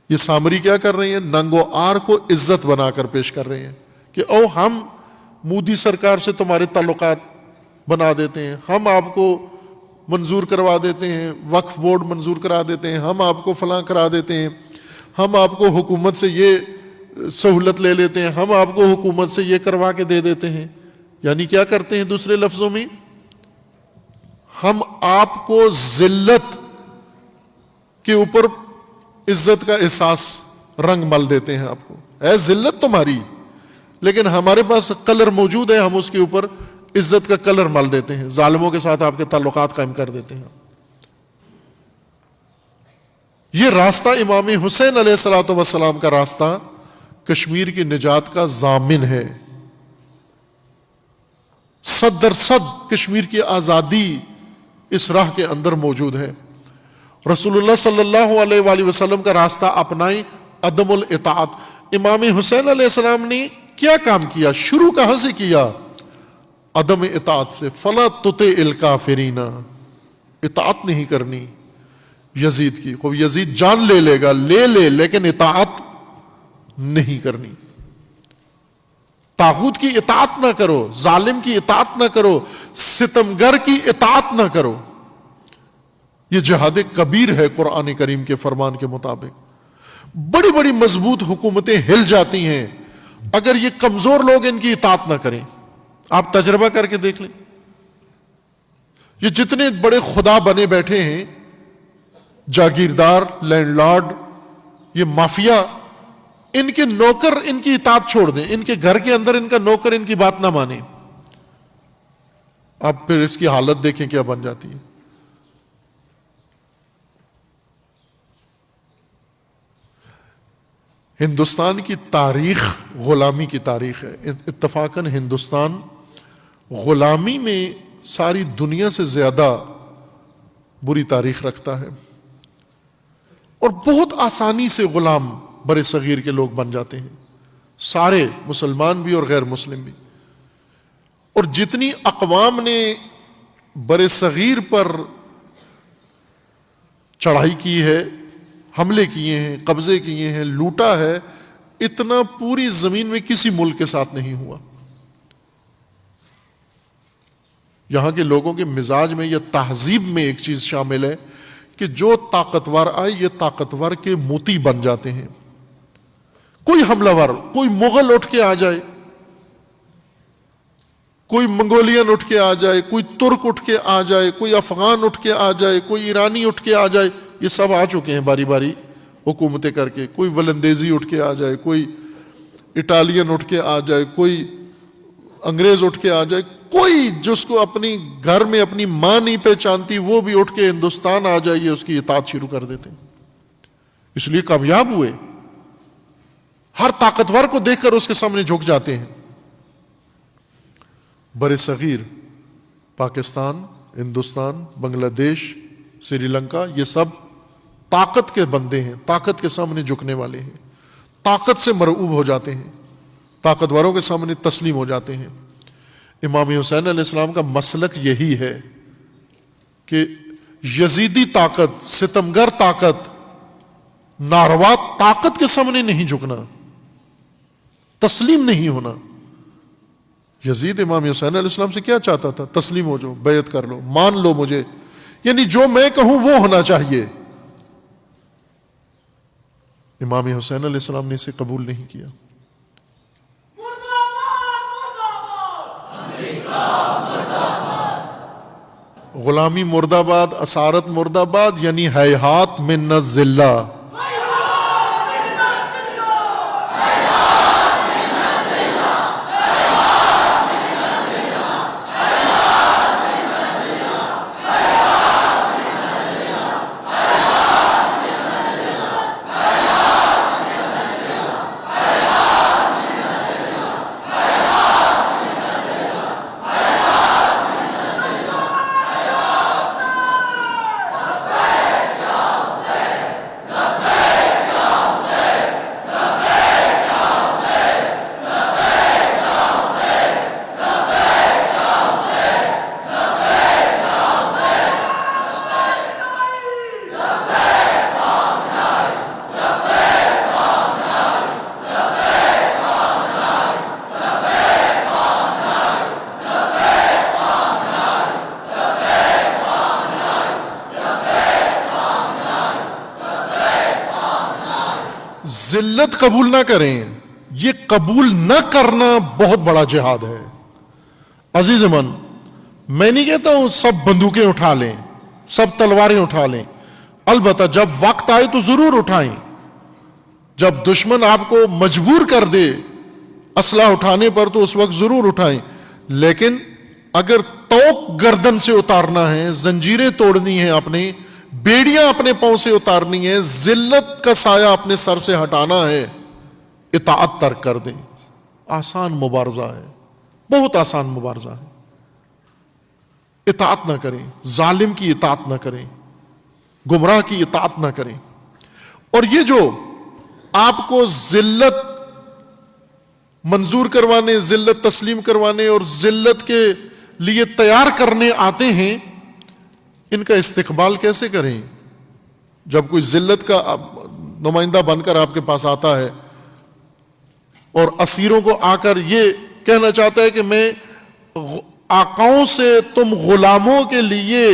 یہ سامری کیا کر رہے ہیں؟ ننگو آر کو عزت بنا کر پیش کر رہے ہیں کہ او ہم مودی سرکار سے تمہارے تعلقات بنا دیتے ہیں، ہم آپ کو منظور کروا دیتے ہیں، وقف بورڈ منظور کرا دیتے ہیں، ہم آپ کو فلاں کرا دیتے ہیں، ہم آپ کو حکومت سے یہ سہولت لے لیتے ہیں، ہم آپ کو حکومت سے یہ کروا کے دے دیتے ہیں. یعنی کیا کرتے ہیں؟ دوسرے لفظوں میں ہم آپ کو ذلت کے اوپر عزت کا احساس رنگ مل دیتے ہیں. آپ کو اے ذلت تمہاری، لیکن ہمارے پاس کلر موجود ہے، ہم اس کے اوپر عزت کا کلر مل دیتے ہیں، ظالموں کے ساتھ آپ کے تعلقات قائم کر دیتے ہیں. یہ راستہ امام حسین علیہ الصلوۃ والسلام کا راستہ کشمیر کی نجات کا ضامن ہے. 100% کشمیر کی آزادی اس راہ کے اندر موجود ہے. رسول اللہ صلی اللہ علیہ وآلہ وسلم کا راستہ اپنائیں، عدم الاطاعت. امام حسین علیہ السلام نے کیا کام کیا؟ شروع کہاں سے کیا؟ عدم اطاعت سے. فلا تطع الکافرین، اطاعت نہیں کرنی یزید کی. کوئی یزید جان لے لے گا، لے لے، لیکن اطاعت نہیں کرنی. طاغوت کی اطاعت نہ کرو، ظالم کی اطاعت نہ کرو، ستمگر کی اطاعت نہ کرو. یہ جہاد کبیر ہے قرآن کریم کے فرمان کے مطابق. بڑی بڑی مضبوط حکومتیں ہل جاتی ہیں اگر یہ کمزور لوگ ان کی اطاعت نہ کریں. آپ تجربہ کر کے دیکھ لیں. یہ جتنے بڑے خدا بنے بیٹھے ہیں، جاگیردار، لینڈ لارڈ، یہ مافیا، ان کے نوکر ان کی اطاعت چھوڑ دیں، ان کے گھر کے اندر ان کا نوکر ان کی بات نہ مانے، آپ پھر اس کی حالت دیکھیں کیا بن جاتی ہے. ہندوستان کی تاریخ غلامی کی تاریخ ہے. اتفاقاً ہندوستان غلامی میں ساری دنیا سے زیادہ بری تاریخ رکھتا ہے، اور بہت آسانی سے غلام بر صغیر کے لوگ بن جاتے ہیں، سارے مسلمان بھی اور غیر مسلم بھی. اور جتنی اقوام نے بر صغیر پر چڑھائی کی ہے، حملے کیے ہیں، قبضے کیے ہیں، لوٹا ہے، اتنا پوری زمین میں کسی ملک کے ساتھ نہیں ہوا. یہاں کے لوگوں کے مزاج میں یا تہذیب میں ایک چیز شامل ہے کہ جو طاقتور آئے یہ طاقتور کے موتی بن جاتے ہیں. کوئی حملہ ور، کوئی مغل اٹھ کے آ جائے، کوئی منگولین اٹھ کے آ جائے، کوئی ترک اٹھ کے آ جائے، کوئی افغان اٹھ کے آ جائے، کوئی ایرانی اٹھ کے آ جائے، یہ سب آ چکے ہیں باری باری حکومتیں کر کے. کوئی ولندیزی اٹھ کے آ جائے، کوئی اٹالین اٹھ کے آ جائے، کوئی انگریز اٹھ کے آ جائے، کوئی جس کو اپنی گھر میں اپنی ماں نہیں پہچانتی وہ بھی اٹھ کے ہندوستان آ جائے، اس کی اطاعت شروع کر دیتے ہیں. اس لیے کامیاب ہوئے، ہر طاقتور کو دیکھ کر اس کے سامنے جھک جاتے ہیں. بر صغیر، پاکستان، ہندوستان، بنگلہ دیش، سری لنکا، یہ سب طاقت کے بندے ہیں، طاقت کے سامنے جھکنے والے ہیں، طاقت سے مرعوب ہو جاتے ہیں، طاقتوروں کے سامنے تسلیم ہو جاتے ہیں. امام حسین علیہ السلام کا مسلک یہی ہے کہ یزیدی طاقت، ستمگر طاقت، ناروا طاقت کے سامنے نہیں جھکنا، تسلیم نہیں ہونا. یزید امام حسین علیہ السلام سے کیا چاہتا تھا؟ تسلیم ہو جاؤ، بیعت کر لو، مان لو مجھے، یعنی جو میں کہوں وہ ہونا چاہیے. امام حسین علیہ السلام نے اسے قبول نہیں کیا. غلامی مرد آباد، اسارت مرد آباد، یعنی ہیہات من الذلہ. ذلت قبول نہ کریں، یہ قبول نہ کرنا بہت بڑا جہاد ہے۔ عزیز من، میں نہیں کہتا ہوں سب بندوقیں اٹھا لیں، سب تلواریں اٹھا لیں، البتہ جب وقت آئے تو ضرور اٹھائیں۔ جب دشمن آپ کو مجبور کر دے اسلحہ اٹھانے پر تو اس وقت ضرور اٹھائیں، لیکن اگر توق گردن سے اتارنا ہے، زنجیریں توڑنی ہیں، اپنے بیڑیاں اپنے پاؤں سے اتارنی ہے، ذلت کا سایہ اپنے سر سے ہٹانا ہے، اطاعت ترک کر دیں۔ آسان مبارزہ ہے، بہت آسان مبارزہ ہے۔ اطاعت نہ کریں، ظالم کی اطاعت نہ کریں، گمراہ کی اطاعت نہ کریں۔ اور یہ جو آپ کو ذلت منظور کروانے، ذلت تسلیم کروانے اور ذلت کے لیے تیار کرنے آتے ہیں، ان کا استقبال کیسے کریں؟ جب کوئی ذلت کا نمائندہ بن کر آپ کے پاس آتا ہے اور اسیروں کو آ کر یہ کہنا چاہتا ہے کہ میں آقاؤں سے تم غلاموں کے لیے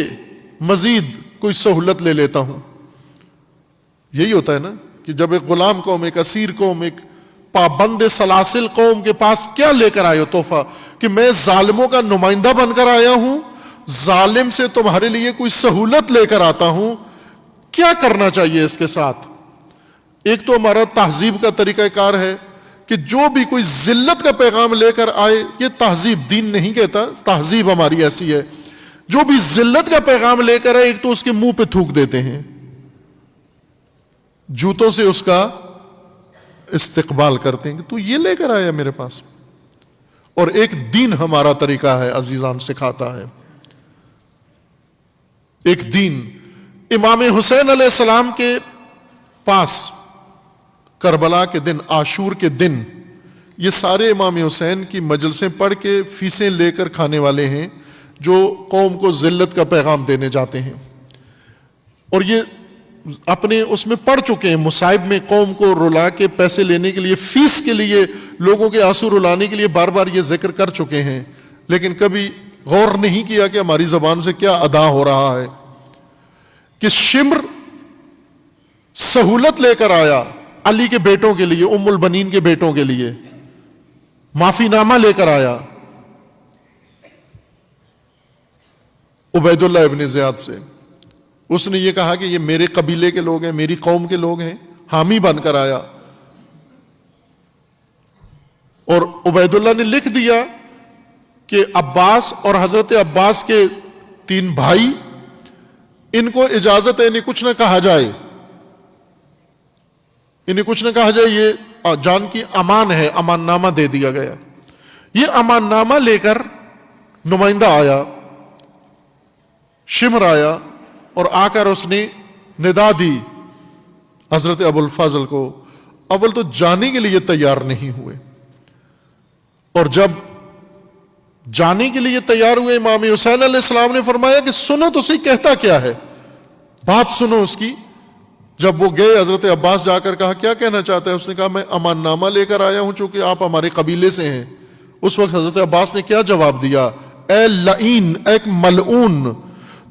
مزید کوئی سہولت لے لیتا ہوں، یہی ہوتا ہے نا کہ جب ایک غلام قوم، ایک اسیر قوم، ایک پابند سلاسل قوم کے پاس کیا لے کر آئے ہو تحفہ، کہ میں ظالموں کا نمائندہ بن کر آیا ہوں، ظالم سے تمہارے لیے کوئی سہولت لے کر آتا ہوں، کیا کرنا چاہیے اس کے ساتھ؟ ایک تو ہمارا تہذیب کا طریقہ کار ہے کہ جو بھی کوئی ذلت کا پیغام لے کر آئے، یہ تہذیب، دین نہیں کہتا، تہذیب ہماری ایسی ہے، جو بھی ذلت کا پیغام لے کر آئے ایک تو اس کے منہ پہ تھوک دیتے ہیں، جوتوں سے اس کا استقبال کرتے ہیں کہ تو یہ لے کر آیا میرے پاس۔ اور ایک دین ہمارا طریقہ ہے عزیزان، سکھاتا ہے ایک دین۔ امام حسین علیہ السلام کے پاس کربلا کے دن، عاشور کے دن، یہ سارے امام حسین کی مجلسیں پڑھ کے فیسیں لے کر کھانے والے ہیں جو قوم کو ذلت کا پیغام دینے جاتے ہیں، اور یہ اپنے اس میں پڑھ چکے ہیں، مصائب میں قوم کو رلا کے پیسے لینے کے لیے، فیس کے لیے، لوگوں کے آنسو رلانے کے لیے بار بار یہ ذکر کر چکے ہیں، لیکن کبھی غور نہیں کیا کہ ہماری زبان سے کیا ادا ہو رہا ہے۔ کہ شمر سہولت لے کر آیا علی کے بیٹوں کے لیے، ام البنین کے بیٹوں کے لیے، معافی نامہ لے کر آیا عبید اللہ ابن زیاد سے، اس نے یہ کہا کہ یہ میرے قبیلے کے لوگ ہیں، میری قوم کے لوگ ہیں، حامی بن کر آیا، اور عبید اللہ نے لکھ دیا کہ عباس اور حضرت عباس کے 3 بھائی، ان کو اجازت ہے انہیں کچھ نہ کہا جائے، انہیں کچھ نہ کہا جائے، یہ جان کی امان ہے۔ امان نامہ دے دیا گیا۔ یہ امان نامہ لے کر نمائندہ آیا، شمر آیا، اور آ کر اس نے ندا دی حضرت ابو الفضل کو۔ اول تو جانے کے لیے تیار نہیں ہوئے، اور جب جانے کے لیے تیار ہوئے، امام حسین علیہ السلام نے فرمایا کہ سنو تو صحیح کہتا کیا ہے، بات سنو اس کی۔ جب وہ گئے، حضرت عباس جا کر کہا کیا کہنا چاہتا ہے؟ اس نے کہا میں امان نامہ لے کر آیا ہوں چونکہ آپ ہمارے قبیلے سے ہیں۔ اس وقت حضرت عباس نے کیا جواب دیا؟ اے لعین، اے ملعون،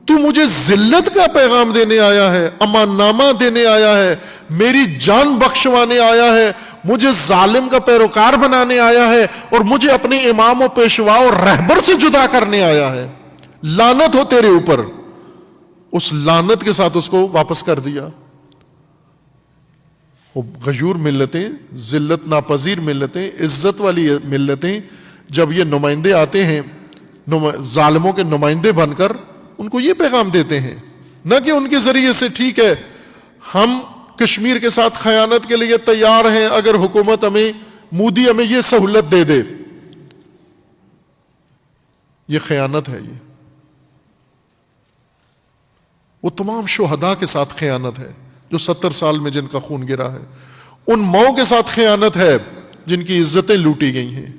تو مجھے ذلت کا پیغام دینے آیا ہے، امان نامہ دینے آیا ہے، میری جان بخشوانے آیا ہے، مجھے ظالم کا پیروکار بنانے آیا ہے، اور مجھے اپنے امام و پیشوا اور رہبر سے جدا کرنے آیا ہے، لعنت ہو تیرے اوپر۔ اس لعنت کے ساتھ اس کو واپس کر دیا۔ غیور ملتیں، ذلت ناپذیر ملتیں، عزت والی ملتیں، جب یہ نمائندے آتے ہیں ظالموں کے نمائندے بن کر، ان کو یہ پیغام دیتے ہیں، نہ کہ ان کے ذریعے سے ٹھیک ہے ہم کشمیر کے ساتھ خیانت کے لیے تیار ہیں اگر حکومت ہمیں، مودی ہمیں یہ سہولت دے دے۔ یہ خیانت ہے، یہ وہ تمام شہداء کے ساتھ خیانت ہے جو 70 سال میں جن کا خون گرا ہے، ان ماؤں کے ساتھ خیانت ہے جن کی عزتیں لوٹی گئی ہیں،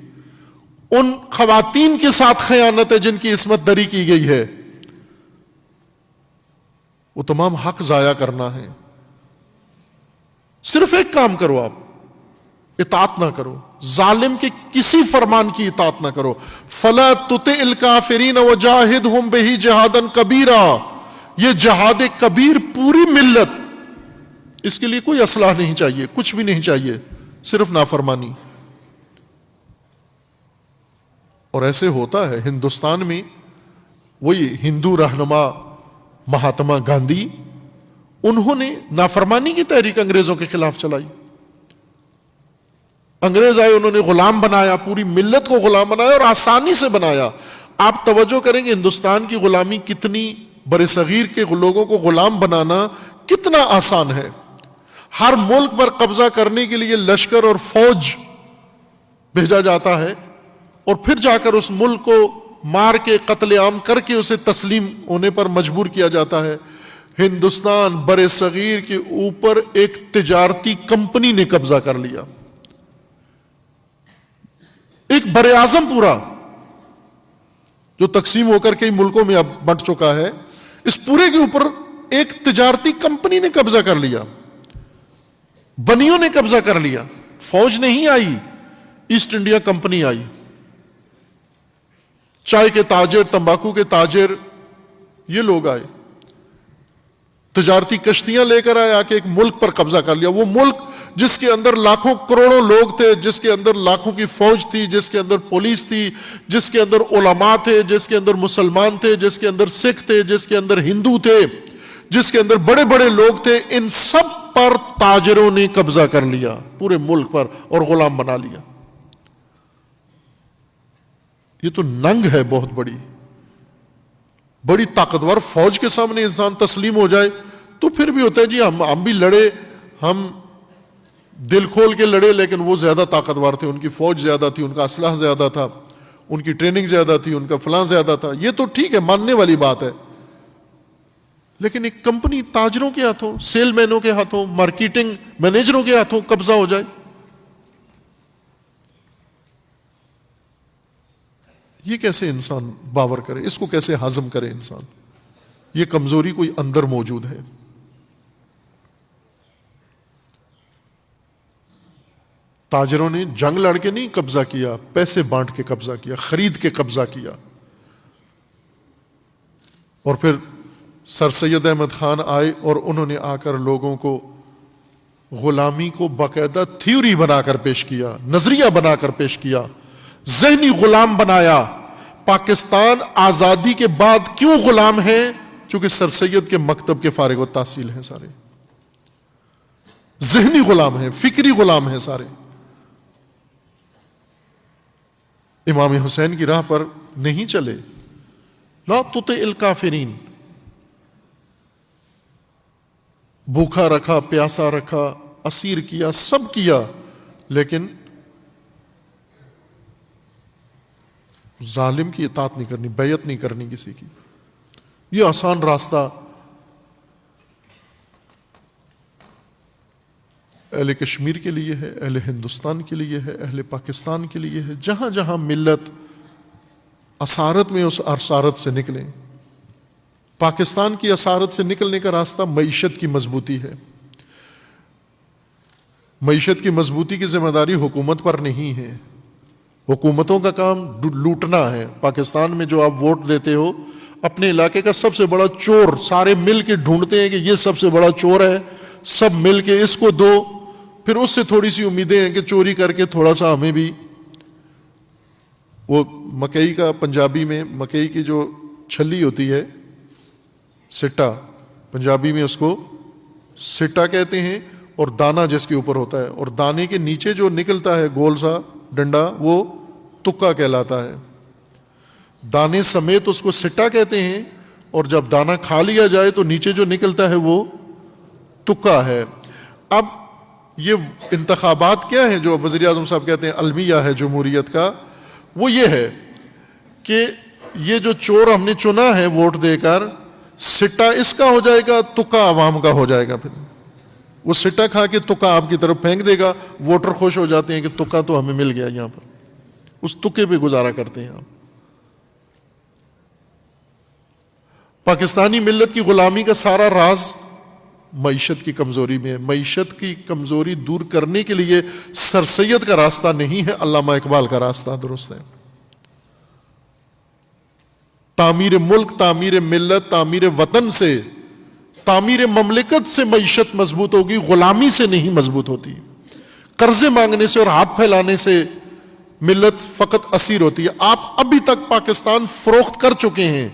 ان خواتین کے ساتھ خیانت ہے جن کی عصمت دری کی گئی ہے۔ وہ تمام حق ضائع کرنا ہے۔ صرف ایک کام کرو، آپ اطاعت نہ کرو، ظالم کے کسی فرمان کی اطاعت نہ کرو۔ فَلَا تُطِعِ الْكَافِرِينَ وَجَاهِدْهُمْ بِهِ جِهَادًا كَبِيرًا۔ یہ جہاد کبیر پوری ملت اس کے لیے کوئی اصلاح نہیں چاہیے، کچھ بھی نہیں چاہیے، صرف نافرمانی. اور ایسے ہوتا ہے ہندوستان میں. وہی ہندو رہنما مہاتما گاندھی، انہوں نے نافرمانی کی تحریک انگریزوں کے خلاف چلائی. انگریز آئے، انہوں نے غلام بنایا، پوری ملت کو غلام بنایا اور آسانی سے بنایا. آپ توجہ کریں کہ ہندوستان کی غلامی کتنی، برصغیر کے لوگوں کو غلام بنانا کتنا آسان ہے. ہر ملک پر قبضہ کرنے کے لیے لشکر اور فوج بھیجا جاتا ہے اور پھر جا کر اس ملک کو مار کے قتل عام کر کے اسے تسلیم ہونے پر مجبور کیا جاتا ہے. ہندوستان برصغیر کے اوپر ایک تجارتی کمپنی نے قبضہ کر لیا، ایک بر اعظم پورا جو تقسیم ہو کر کئی ملکوں میں اب بٹ چکا ہے، اس پورے کے اوپر ایک تجارتی کمپنی نے قبضہ کر لیا، بنیوں نے قبضہ کر لیا. فوج نہیں آئی، ایسٹ انڈیا کمپنی آئی. چائے کے تاجر، تمباکو کے تاجر، یہ لوگ آئے، تجارتی کشتیاں لے کر آئے، آ کے ایک ملک پر قبضہ کر لیا. وہ ملک جس کے اندر لاکھوں کروڑوں لوگ تھے، جس کے اندر لاکھوں کی فوج تھی، جس کے اندر پولیس تھی، جس کے اندر علماء تھے، جس کے اندر مسلمان تھے، جس کے اندر سکھ تھے، جس کے اندر ہندو تھے، جس کے اندر بڑے بڑے لوگ تھے، ان سب پر تاجروں نے قبضہ کر لیا، پورے ملک پر، اور غلام بنا لیا. یہ تو ننگ ہے بہت بڑی. بڑی طاقتور فوج کے سامنے انسان تسلیم ہو جائے تو پھر بھی ہوتا ہے جی ہم بھی لڑے، ہم دل کھول کے لڑے، لیکن وہ زیادہ طاقتور تھے، ان کی فوج زیادہ تھی، ان کا اسلحہ زیادہ تھا، ان کی ٹریننگ زیادہ تھی، ان کا فلاں زیادہ تھا. یہ تو ٹھیک ہے، ماننے والی بات ہے. لیکن ایک کمپنی تاجروں کے ہاتھوں، سیل مینوں کے ہاتھوں، مارکیٹنگ مینیجروں کے ہاتھوں قبضہ ہو جائے، یہ کیسے انسان باور کرے؟ اس کو کیسے ہضم کرے انسان؟ یہ کمزوری کوئی اندر موجود ہے. تاجروں نے جنگ لڑ کے نہیں قبضہ کیا، پیسے بانٹ کے قبضہ کیا، خرید کے قبضہ کیا. اور پھر سر سید احمد خان آئے اور انہوں نے آ کر لوگوں کو غلامی کو باقاعدہ تھیوری بنا کر پیش کیا، نظریہ بنا کر پیش کیا، ذہنی غلام بنایا. پاکستان آزادی کے بعد کیوں غلام ہے؟ چونکہ سر سید کے مکتب کے فارغ التحصیل ہیں سارے، ذہنی غلام ہیں، فکری غلام ہیں سارے. امام حسین کی راہ پر نہیں چلے. لا تطع الکافرین، بھوکا رکھا، پیاسا رکھا، اسیر کیا، سب کیا، لیکن ظالم کی اطاعت نہیں کرنی، بیعت نہیں کرنی کسی کی. یہ آسان راستہ اہل کشمیر کے لیے ہے، اہل ہندوستان کے لیے ہے، اہل پاکستان کے لیے ہے. جہاں جہاں ملت اسارت میں، اس اسارت سے نکلیں. پاکستان کی اسارت سے نکلنے کا راستہ معیشت کی مضبوطی ہے. معیشت کی مضبوطی کی ذمہ داری حکومت پر نہیں ہے، حکومتوں کا کام لوٹنا ہے. پاکستان میں جو آپ ووٹ دیتے ہو، اپنے علاقے کا سب سے بڑا چور سارے مل کے ڈھونڈتے ہیں کہ یہ سب سے بڑا چور ہے، سب مل کے اس کو دو، پھر اس سے تھوڑی سی امیدیں ہیں کہ چوری کر کے تھوڑا سا ہمیں بھی. وہ مکئی کا، پنجابی میں مکئی کی جو چھلی ہوتی ہے، سٹا، پنجابی میں اس کو سٹا کہتے ہیں، اور دانا جس کے اوپر ہوتا ہے، اور دانے کے نیچے جو نکلتا ہے گول سا ڈنڈا، وہ تکا کہلاتا ہے. دانے سمیت اس کو سٹا کہتے ہیں، اور جب دانا کھا لیا جائے تو نیچے جو نکلتا ہے وہ تکا ہے. اب یہ انتخابات کیا ہے جو وزیر اعظم صاحب کہتے ہیں المیہ ہے جمہوریت کا؟ وہ یہ ہے کہ یہ جو چور ہم نے چنا ہے ووٹ دے کر، سٹا اس کا ہو جائے گا، تکا عوام کا ہو جائے گا. پھر وہ سٹا کھا کے تکا آپ کی طرف پھینک دے گا. ووٹر خوش ہو جاتے ہیں کہ تکا تو ہمیں مل گیا، یہاں پر اس تکے پہ گزارا کرتے ہیں آپ. پاکستانی ملت کی غلامی کا سارا راز معیشت کی کمزوری میں ہے. معیشت کی کمزوری دور کرنے کے لیے سر سید کا راستہ نہیں ہے، علامہ اقبال کا راستہ درست ہے. تعمیر ملک، تعمیر ملت، تعمیر وطن سے تعمیر مملکت سے معیشت مضبوط ہوگی، غلامی سے نہیں مضبوط ہوتی. قرضے مانگنے سے اور ہاتھ پھیلانے سے ملت فقط اسیر ہوتی ہے. آپ ابھی تک پاکستان فروخت کر چکے ہیں،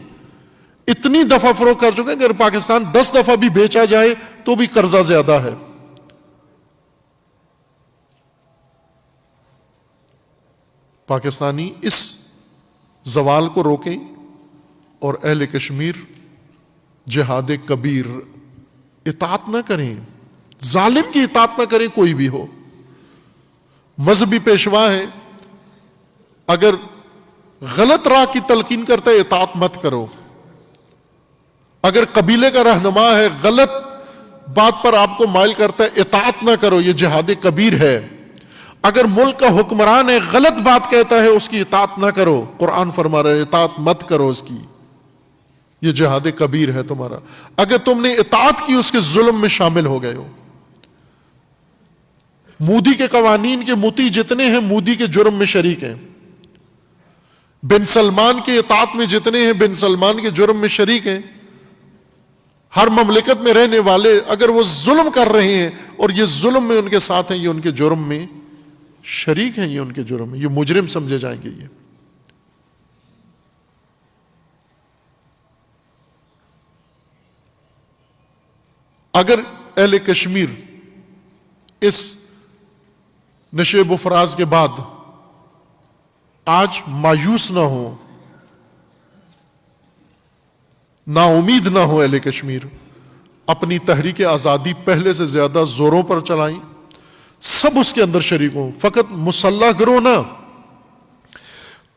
اتنی دفعہ فروخت کر چکے ہیں کہ اگر پاکستان 10 دفعہ بھی بیچا جائے تو بھی قرضہ زیادہ ہے. پاکستانی اس زوال کو روکیں اور اہل کشمیر جہاد کبیر اطاعت نہ کریں، ظالم کی اطاعت نہ کریں، کوئی بھی ہو. مذہبی پیشوا ہے، اگر غلط راہ کی تلقین کرتا ہے اطاعت مت کرو. اگر قبیلے کا رہنما ہے، غلط بات پر آپ کو مائل کرتا ہے اطاعت نہ کرو، یہ جہاد کبیر ہے. اگر ملک کا حکمران ہے، غلط بات کہتا ہے، اس کی اطاعت نہ کرو. قرآن فرما رہا ہے اطاعت مت کرو اس کی، یہ جہاد کبیر ہے تمہارا. اگر تم نے اطاعت کی اس کے ظلم میں شامل ہو گئے ہو. مودی کے قوانین کے مطیع جتنے ہیں مودی کے جرم میں شریک ہیں. بن سلمان کے اطاعت میں جتنے ہیں بن سلمان کے جرم میں شریک ہیں. ہر مملکت میں رہنے والے اگر وہ ظلم کر رہے ہیں اور یہ ظلم میں ان کے ساتھ ہیں، یہ ان کے جرم میں شریک ہیں، یہ ان کے جرم میں، یہ مجرم سمجھے جائیں گے. یہ اگر اہل کشمیر اس نشیب و فراز کے بعد آج مایوس نہ ہو، نا امید نہ ہو، اہل کشمیر اپنی تحریک آزادی پہلے سے زیادہ زوروں پر چلائیں، سب اس کے اندر شریک ہوں. فقط مسلح گروہ نہ،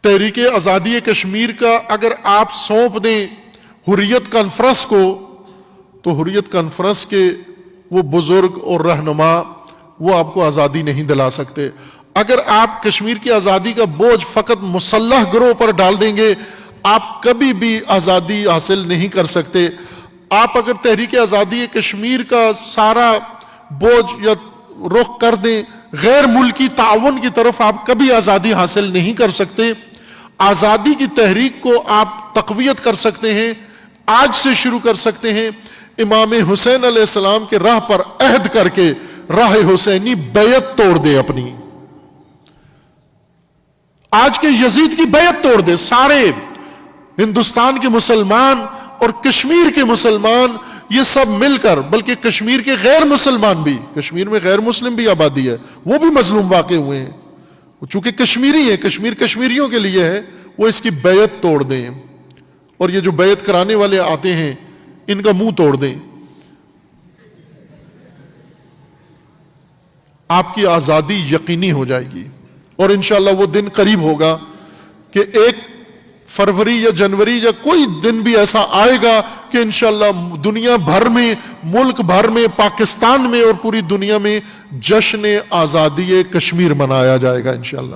تحریک آزادی کشمیر کا اگر آپ سونپ دیں حریت کانفرنس کو، تو حریت کانفرنس کے وہ بزرگ اور رہنما وہ آپ کو آزادی نہیں دلا سکتے. اگر آپ کشمیر کی آزادی کا بوجھ فقط مسلح گروہ پر ڈال دیں گے، آپ کبھی بھی آزادی حاصل نہیں کر سکتے. آپ اگر تحریک آزادی کشمیر کا سارا بوجھ یا رخ کر دیں غیر ملکی تعاون کی طرف، آپ کبھی آزادی حاصل نہیں کر سکتے. آزادی کی تحریک کو آپ تقویت کر سکتے ہیں، آج سے شروع کر سکتے ہیں. امام حسین علیہ السلام کے راہ پر عہد کر کے راہ حسینی بیعت توڑ دے اپنی. آج کے یزید کی بیعت توڑ دے. سارے ہندوستان کے مسلمان اور کشمیر کے مسلمان یہ سب مل کر، بلکہ کشمیر کے غیر مسلمان بھی، کشمیر میں غیر مسلم بھی آبادی ہے، وہ بھی مظلوم واقع ہوئے ہیں. چونکہ کشمیری ہے، کشمیر کشمیریوں کے لیے ہے، وہ اس کی بیعت توڑ دیں اور یہ جو بیعت کرانے والے آتے ہیں ان کا منہ توڑ دیں. آپ کی آزادی یقینی ہو جائے گی اور انشاءاللہ وہ دن قریب ہوگا کہ 1 فروری یا جنوری یا کوئی دن بھی ایسا آئے گا کہ انشاءاللہ دنیا بھر میں، ملک بھر میں، پاکستان میں اور پوری دنیا میں جشن آزادی کشمیر منایا جائے گا انشاءاللہ.